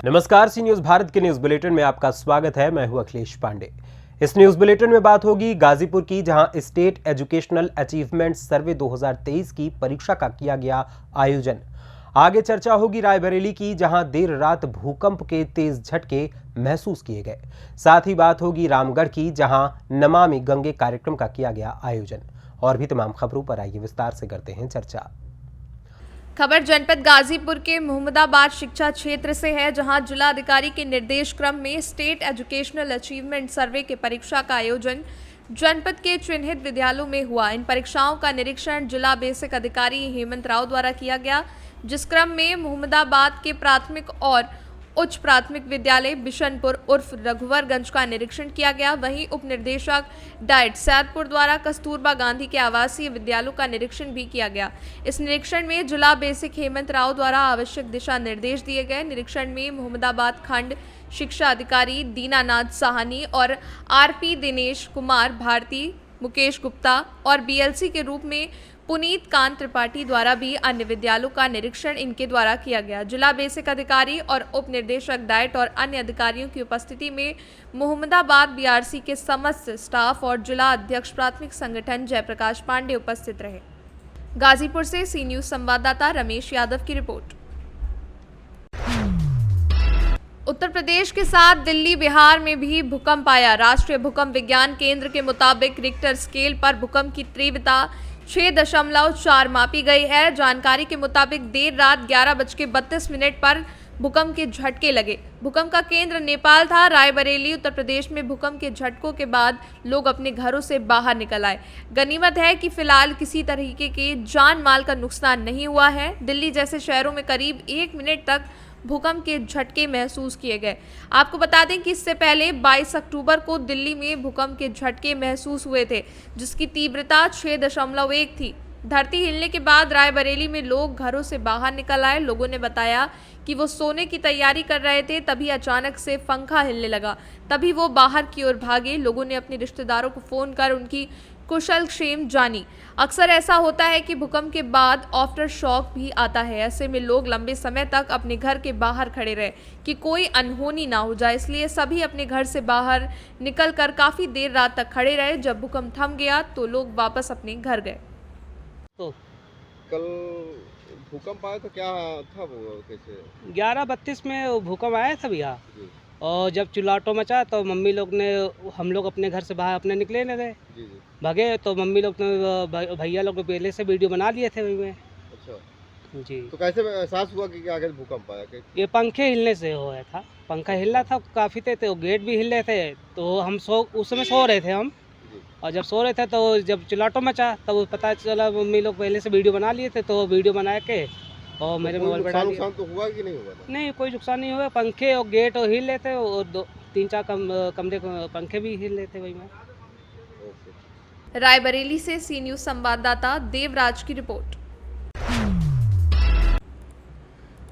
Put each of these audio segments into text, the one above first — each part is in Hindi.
नमस्कार, सी न्यूज भारत के न्यूज बुलेटिन में आपका स्वागत है। मैं हूं अखिलेश पांडे। इस न्यूज बुलेटिन में बात होगी गाजीपुर की, जहां स्टेट एजुकेशनल अचीवमेंट सर्वे 2023 की परीक्षा का किया गया आयोजन। आगे चर्चा होगी रायबरेली की, जहां देर रात भूकंप के तेज झटके महसूस किए गए। साथ ही बात होगी रामगढ़ की, जहां नमामि गंगे कार्यक्रम का किया गया आयोजन। और भी तमाम खबरों पर आइए विस्तार से करते हैं चर्चा। खबर जनपद गाजीपुर के मोहम्मदाबाद शिक्षा क्षेत्र से है, जहां जिलाधिकारी के निर्देश क्रम में स्टेट एजुकेशनल अचीवमेंट सर्वे के परीक्षा का आयोजन जनपद के चिन्हित विद्यालयों में हुआ। इन परीक्षाओं का निरीक्षण जिला बेसिक अधिकारी हेमंत राव द्वारा किया गया, जिस क्रम में मोहम्मदाबाद के प्राथमिक और उच्च प्राथमिक विद्यालय बिशनपुर उर्फ रघुवरगंज का निरीक्षण किया गया। वहीं उप निदेशक डाइट सैदपुर द्वारा कस्तूरबा गांधी के आवासीय विद्यालयों का निरीक्षण भी किया गया। इस निरीक्षण में जिला बेसिक हेमंत राव द्वारा आवश्यक दिशा निर्देश दिए गए। निरीक्षण में मोहम्मदाबाद खंड शिक्षा अधिकारी दीनानाथ साहनी और आरपी दिनेश कुमार भारती, मुकेश गुप्ता और बीएलसी के रूप में पुनीत कांत त्रिपाठी द्वारा भी अन्य विद्यालयों का निरीक्षण इनके द्वारा किया गया। जिला बेसिक अधिकारी और उप निर्देशक डाइट और अन्य अधिकारियों की उपस्थिति में मोहम्मदाबाद बीआरसी के समस्त स्टाफ और जिला अध्यक्ष प्राथमिक संगठन जयप्रकाश पांडे उपस्थित रहे। गाजीपुर से सी न्यूज संवाददाता रमेश यादव की रिपोर्ट। उत्तर प्रदेश के साथ दिल्ली, बिहार में भी भूकंप आया। राष्ट्रीय भूकंप विज्ञान केंद्र के मुताबिक रिक्टर स्केल पर भूकंप की तीव्रता 6.4 मापी गई है। जानकारी के मुताबिक देर रात 11:32 पर भूकंप के झटके लगे। भूकंप का केंद्र नेपाल था। रायबरेली, उत्तर प्रदेश में भूकंप के झटकों के बाद लोग अपने घरों से बाहर निकल आए। गनीमत है कि फिलहाल किसी तरीके के जान माल का नुकसान नहीं हुआ है। दिल्ली जैसे शहरों में करीब 1 मिनट तक भूकंप के झटके महसूस किए गए। आपको बता दें कि इससे पहले 22 अक्टूबर को दिल्ली में भूकंप के झटके महसूस हुए थे, जिसकी तीव्रता 6.1 थी। धरती हिलने के बाद रायबरेली में लोग घरों से बाहर निकल आए। लोगों ने बताया कि वो सोने की तैयारी कर रहे थे, तभी अचानक से पंखा हिलने लगा। तभी वो बाहर की ओर भागे। लोगों ने अपने रिश्तेदारों को फोन कर उनकी कुशल क्षेम जानी। अक्सर ऐसा होता है कि भूकंप के बाद आफ्टर शॉक भी आता है। ऐसे में लोग लंबे समय तक अपने घर के बाहर खड़े रहे कि कोई अनहोनी ना हो जाए, इसलिए सभी अपने घर से बाहर निकलकर काफी देर रात तक खड़े रहे। जब भूकंप थम गया तो लोग वापस अपने घर गए। तो कल भूकंप आया तो क्या था वो, कैसे? 11:32 में भूकंप आया था भैया, और जब चिल्लाटो मचा तो मम्मी लोग ने, हम लोग अपने घर से बाहर अपने निकले लगे, भागे। तो मम्मी लोग ने, भैया लोग पहले से वीडियो बना लिए थे वही में। अच्छा जी। तो कैसे एहसास हुआ कि आगे भूकंप आया? ये पंखे हिलने से हुआ था। पंखा हिल रहा था काफ़ी थे, तो गेट भी हिल रहे थे। तो हम उस समय सो रहे थे हम, और जब सो रहे थे तो जब चिल्लाटो मचा तब पता चला, मम्मी लोग पहले से वीडियो बना लिए थे, तो वीडियो बना के और मेरे मोबाइल पर डाल दिया। नुकसान तो हुआ कि नहीं हुआ? नहीं, कोई नुकसान नहीं हुआ। पंखे और गेट और हिल रहे थे, और 2-3-4 कमरे पंखे भी हिल रहे थे वही में। रायबरेली से सी न्यूज संवाददाता देवराज की रिपोर्ट।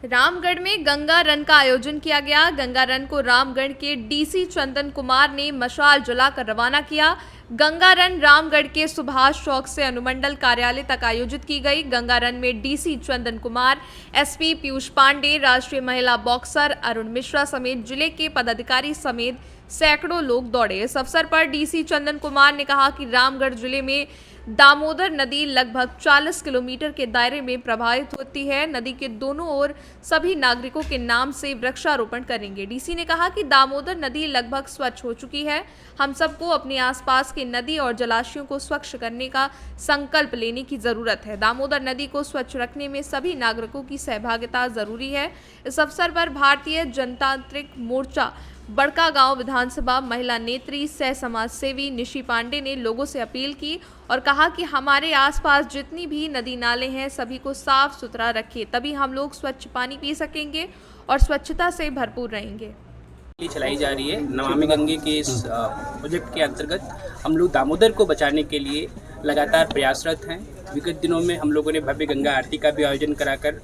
रामगढ़ में गंगा रन का आयोजन किया गया। गंगा रन को रामगढ़ के डीसी चंदन कुमार ने मशाल जलाकर रवाना किया। गंगा रन रामगढ़ के सुभाष चौक से अनुमंडल कार्यालय तक आयोजित की गई। गंगा रन में डीसी चंदन कुमार, एसपी पीयूष पांडे, राष्ट्रीय महिला बॉक्सर अरुण मिश्रा समेत जिले के पदाधिकारी समेत सैकड़ों लोग दौड़े। इस अवसर पर डीसी चंदन कुमार ने कहा कि रामगढ़ जिले में दामोदर नदी लगभग 40 किलोमीटर के दायरे में प्रवाहित होती है। नदी के दोनों ओर सभी नागरिकों के नाम से वृक्षारोपण करेंगे। डीसी ने कहा कि दामोदर नदी लगभग स्वच्छ हो चुकी है। हम सबको अपने आसपास की नदी और जलाशयों को स्वच्छ करने का संकल्प लेने की जरूरत है। दामोदर नदी को स्वच्छ रखने में सभी नागरिकों की सहभागिता जरूरी है। इस अवसर पर भारतीय जनतांत्रिक मोर्चा बड़कागांव विधानसभा महिला नेत्री सह समाज सेवी निशी पांडे ने लोगों से अपील की और कहा कि हमारे आसपास जितनी भी नदी नाले हैं सभी को साफ सुथरा रखें, तभी हम लोग स्वच्छ पानी पी सकेंगे और स्वच्छता से भरपूर रहेंगे। चलाई जा रही है नमामि गंगे के इस प्रोजेक्ट के अंतर्गत हम लोग दामोदर को बचाने के लिए लगातार प्रयासरत हैं। विगत दिनों में हम लोगों ने भव्य गंगा आरती का भी आयोजन कराकर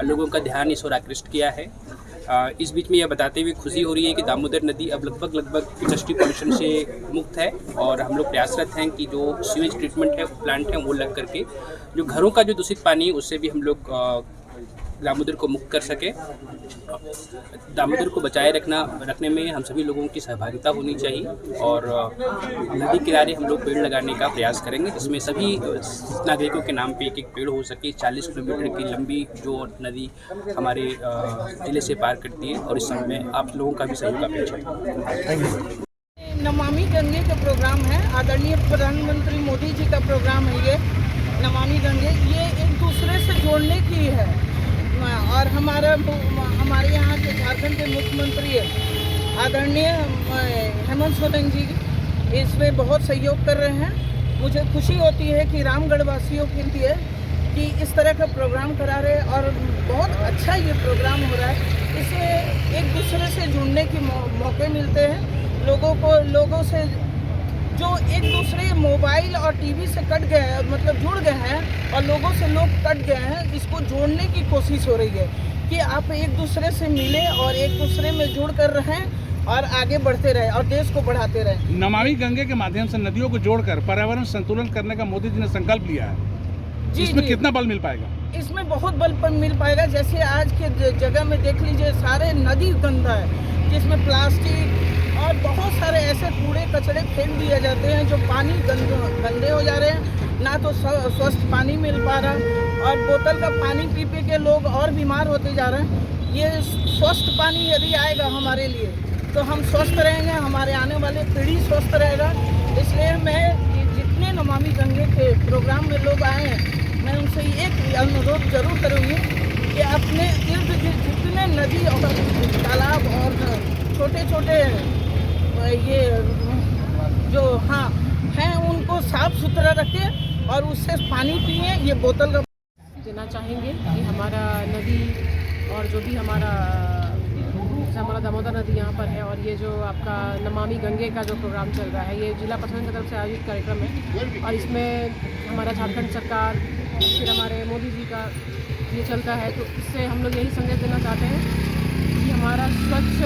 लोगों का ध्यान इस ओर आकृष्ट किया है। इस बीच में यह बताते हुए खुशी हो रही है कि दामोदर नदी अब लगभग इंडस्ट्री पॉल्यूशन से मुक्त है, और हम लोग प्रयासरत हैं कि जो सीवेज ट्रीटमेंट है प्लांट है वो लग करके जो घरों का जो दूषित पानी है उससे भी हम लोग दामोदर को मुक्त कर सके। दामोदर को बचाए रखने में हम सभी लोगों की सहभागिता होनी चाहिए और नदी किनारे हम लोग पेड़ लगाने का प्रयास करेंगे, जिसमें सभी नागरिकों के नाम पे एक पेड़ हो सके। 40 किलोमीटर की लंबी जो नदी हमारे जिले से पार करती है और इस समय आप लोगों का भी सहयोग अपेक्षा है। नमामि गंगे का प्रोग्राम है, आदरणीय प्रधानमंत्री मोदी जी का प्रोग्राम है ये नमामि गंगे। ये एक दूसरे से जोड़ने की है और हमारे यहाँ के झारखंड के मुख्यमंत्री आदरणीय हेमंत सोरेन जी इसमें बहुत सहयोग कर रहे हैं। मुझे खुशी होती है कि रामगढ़ वासियों के लिए कि इस तरह का प्रोग्राम करा रहे और बहुत अच्छा ये प्रोग्राम हो रहा है। इसमें एक दूसरे से जुड़ने के मौके मिलते हैं लोगों से जो एक दूसरे मोबाइल और टीवी से कट गए हैं, मतलब जुड़ गए हैं और लोगों से लोग कट गए हैं। इसको जोड़ने की कोशिश हो रही है कि आप एक दूसरे से मिले और एक दूसरे में जुड़ कर रहें और आगे बढ़ते रहें और देश को बढ़ाते रहें। नमामि गंगे के माध्यम से नदियों को जोड़कर पर्यावरण संतुलन करने का मोदी जी ने संकल्प लिया है। जी, इसमें कितना बल मिल पाएगा? इसमें बहुत बल मिल पाएगा। जैसे आज के जगह में देख लीजिए, सारे नदी गंदा है जिसमें प्लास्टिक और बहुत सारे ऐसे कूड़े कचड़े फेंक दिए जाते हैं जो पानी गंदे हो जा रहे हैं, ना तो स्वस्थ पानी मिल पा रहा और बोतल का पानी पी के लोग और बीमार होते जा रहे हैं। ये स्वस्थ पानी यदि आएगा हमारे लिए तो हम स्वस्थ रहेंगे, हमारे आने वाले पीढ़ी स्वस्थ रहेगा। इसलिए मैं जितने नमामि गंगे के प्रोग्राम में लोग आए हैं, मैं उनसे एक अनुरोध जरूर करूँगी कि अपने इर्द गिर्द जितने नदी और तालाब और छोटे छोटे ये जो हैं उनको साफ सुथरा रखें और उससे पानी पिए। ये बोतल का देना चाहेंगे कि हमारा नदी और जो भी हमारा दामोदर नदी यहाँ पर है और ये जो आपका नमामि गंगे का जो प्रोग्राम चल रहा है, ये जिला प्रशासन की तरफ से आयोजित कार्यक्रम है और इसमें हमारा झारखंड सरकार फिर हमारे मोदी जी का ये चलता है। तो इससे हम लोग यही संदेश देना चाहते हैं कि हमारा स्वच्छ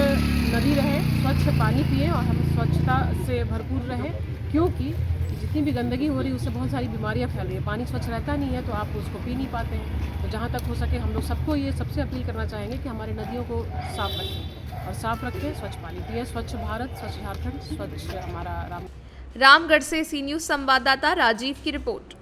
नदी रहे, स्वच्छ पानी पिए और हम स्वच्छता से भरपूर रहे, क्योंकि जितनी भी गंदगी हो रही है उससे बहुत सारी बीमारियां फैल रही है। पानी स्वच्छ रहता नहीं है तो आप उसको पी नहीं पाते हैं। तो जहाँ तक हो सके हम लोग सबको ये सबसे अपील करना चाहेंगे कि हमारी नदियों को साफ रखें और साफ रखें, स्वच्छ पानी पिए। स्वच्छ भारत, स्वच्छ झारखंड, स्वच्छ हमारा रामगढ़ से सी न्यूज़ संवाददाता राजीव की रिपोर्ट।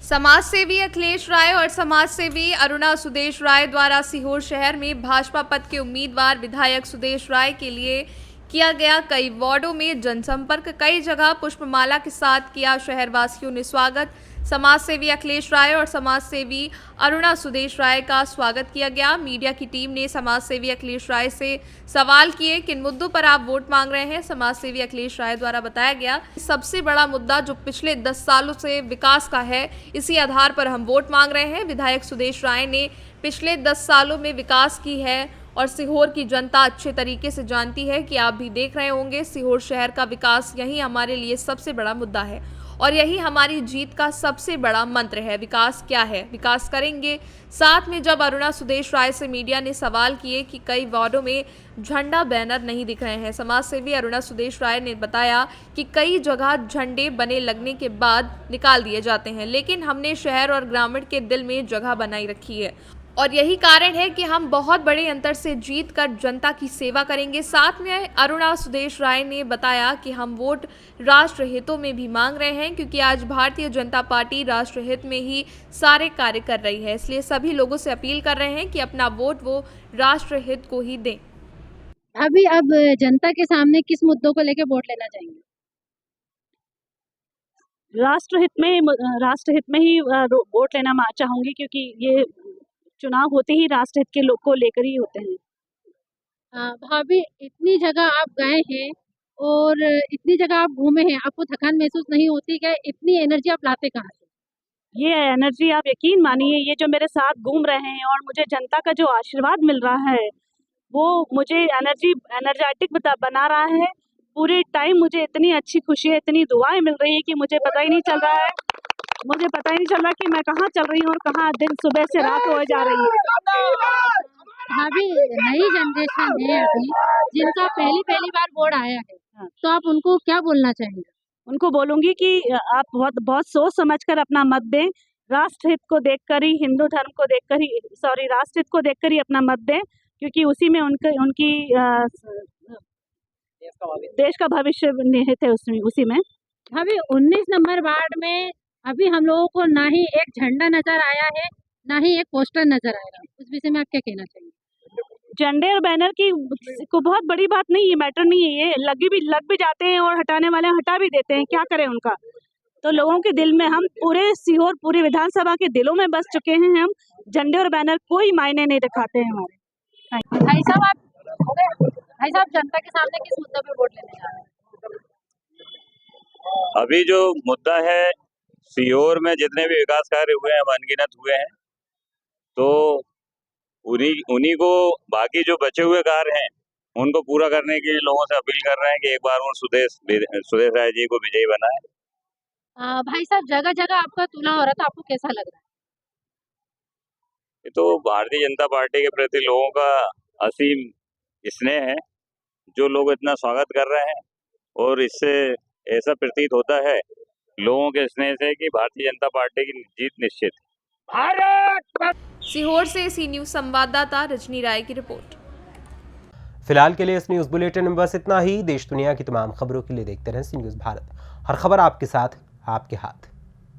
समाज सेवी अखिलेश राय और समाज सेवी अरुणा सुदेश राय द्वारा सीहोर शहर में भाजपा पद के उम्मीदवार विधायक सुदेश राय के लिए किया गया कई वार्डों में जनसंपर्क, कई जगह पुष्पमाला के साथ किया शहरवासियों ने स्वागत। समाज सेवी अखिलेश राय और समाज सेवी अरुणा सुदेश राय का स्वागत किया गया। मीडिया की टीम ने समाज सेवी अखिलेश राय से सवाल किए, किन मुद्दों पर आप वोट मांग रहे हैं। समाज सेवी अखिलेश राय द्वारा बताया गया, सबसे बड़ा मुद्दा जो पिछले 10 सालों से विकास का है, इसी आधार पर हम वोट मांग रहे हैं। विधायक सुदेश राय ने पिछले 10 सालों में विकास की है और सीहोर की जनता अच्छे तरीके से जानती है कि आप भी देख रहे होंगे, सीहोर शहर का विकास यही हमारे लिए सबसे बड़ा मुद्दा है और यही हमारी जीत का सबसे बड़ा मंत्र है। विकास क्या है, विकास करेंगे। साथ में जब अरुणा सुदेश राय से मीडिया ने सवाल किए कि कई वार्डों में झंडा बैनर नहीं दिख रहे हैं, समाज सेवी अरुणा सुदेश राय ने बताया कि कई जगह झंडे बने लगने के बाद निकाल दिए जाते हैं, लेकिन हमने शहर और ग्रामीण के दिल में जगह बनाई रखी है और यही कारण है कि हम बहुत बड़े अंतर से जीत कर जनता की सेवा करेंगे। साथ में अरुणा सुदेश राय ने बताया कि हम वोट राष्ट्र हितों में भी मांग रहे हैं, क्योंकि आज भारतीय जनता पार्टी राष्ट्र हित में ही सारे कार्य कर रही है, इसलिए सभी लोगों से अपील कर रहे हैं कि अपना वोट वो राष्ट्र हित को ही दें। अभी अब जनता के सामने किस मुद्दों को लेकर वोट लेना चाहेंगे? राष्ट्र हित में ही वोट लेना चाहूंगी, क्योंकि ये चुनाव होते ही राष्ट्र हित के लोग को लेकर ही होते हैं। भाभी, इतनी जगह आप गए हैं और इतनी जगह आप घूमे हैं, आपको थकान महसूस नहीं होती क्या? इतनी एनर्जी आप लाते कहाँ से? ये एनर्जी आप यकीन मानिए, ये जो मेरे साथ घूम रहे हैं और मुझे जनता का जो आशीर्वाद मिल रहा है वो मुझे एनर्जेटिक बना रहा है। पूरे टाइम मुझे इतनी अच्छी खुशी है, इतनी दुआएं मिल रही है कि मुझे पता ही नहीं चल रहा कि मैं कहाँ चल रही हूँ और कहाँ दिन सुबह से रात हो जा रही है। भाभी, नई जनरेशन है अभी जिनका पहली बार वोट आया है, तो आप उनको क्या बोलना चाहेंगे? उनको बोलूंगी कि आप बहुत सोच समझकर अपना मत दें, राष्ट्रहित को देखकर ही, हिंदू धर्म को देखकर ही, राष्ट्रहित को देखकर ही अपना मत दें, क्योंकि उसी में उनकी देश का भविष्य निहित है उसी में। अभी 19 नंबर वार्ड में अभी हम लोगों को ना ही एक झंडा नजर आया है, ना ही एक पोस्टर नजर आएगा। उस विषय में आप क्या कहना चाहिए? झंडे और बैनर की को बहुत बड़ी बात नहीं है, मैटर नहीं है। ये लग भी जाते हैं और हटाने वाले हटा भी देते हैं, क्या करें उनका। तो लोगों के दिल में, हम पूरे सीहोर, पूरे विधानसभा के दिलों में बस चुके हैं। हम झंडे और बैनर कोई मायने नहीं दिखाते हैं हमारे। भाई साहब जनता के सामने किस मुद्दे पे वोट लेने जा रहे हैं? अभी जो मुद्दा है, सीहोर में जितने भी विकास कार्य हुए हैं, अनगिनत हुए हैं, तो उन्हीं को बाकी जो बचे हुए कार्य हैं उनको पूरा करने के लिए लोगों से अपील कर रहे हैं कि एक बार वो सुदेश राय जी को विजयी बनाए। भाई साहब जगह जगह आपका तुला हो रहा था, आपको कैसा लग रहा है? ये तो भारतीय जनता पार्टी के प्रति लोगों का असीम स्नेह है, जो लोग इतना स्वागत कर रहे हैं, और इससे ऐसा प्रतीत होता है लोगों के स्नेह से कि भारतीय जनता पार्टी की जीत निश्चित है। सीहोर से सी न्यूज संवाददाता रजनी राय की रिपोर्ट। फिलहाल के लिए इस न्यूज बुलेटिन में बस इतना ही। देश दुनिया की तमाम खबरों के लिए देखते रहें सी न्यूज भारत। हर खबर आपके साथ, आपके हाथ।